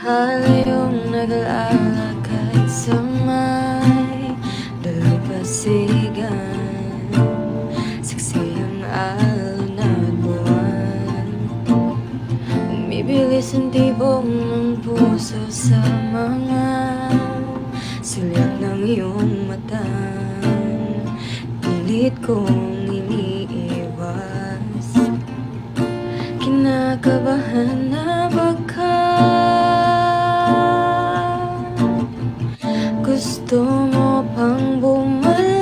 Mahal yung naglalakad sa may dalampasigan, saksi ang alon at buwan. Bumibilis ang tibok ng puso sa mga silyap ng iyong mata. Pilit kong iniiwas, kinakabahan na baka gusto mo pang bumalik.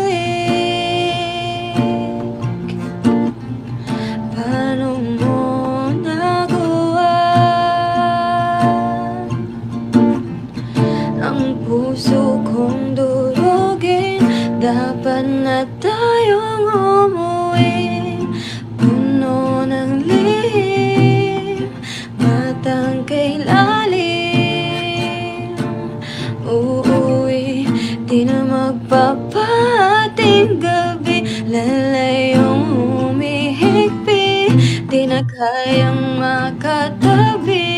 Paano mo nagawa? Ang puso kong durugin, dapat na tayong umuwi. Puno ng lihim, matang kay lalim. Uuwi, di na magpapating gabi. Lalayong humihigpit, di na kayang makatabi.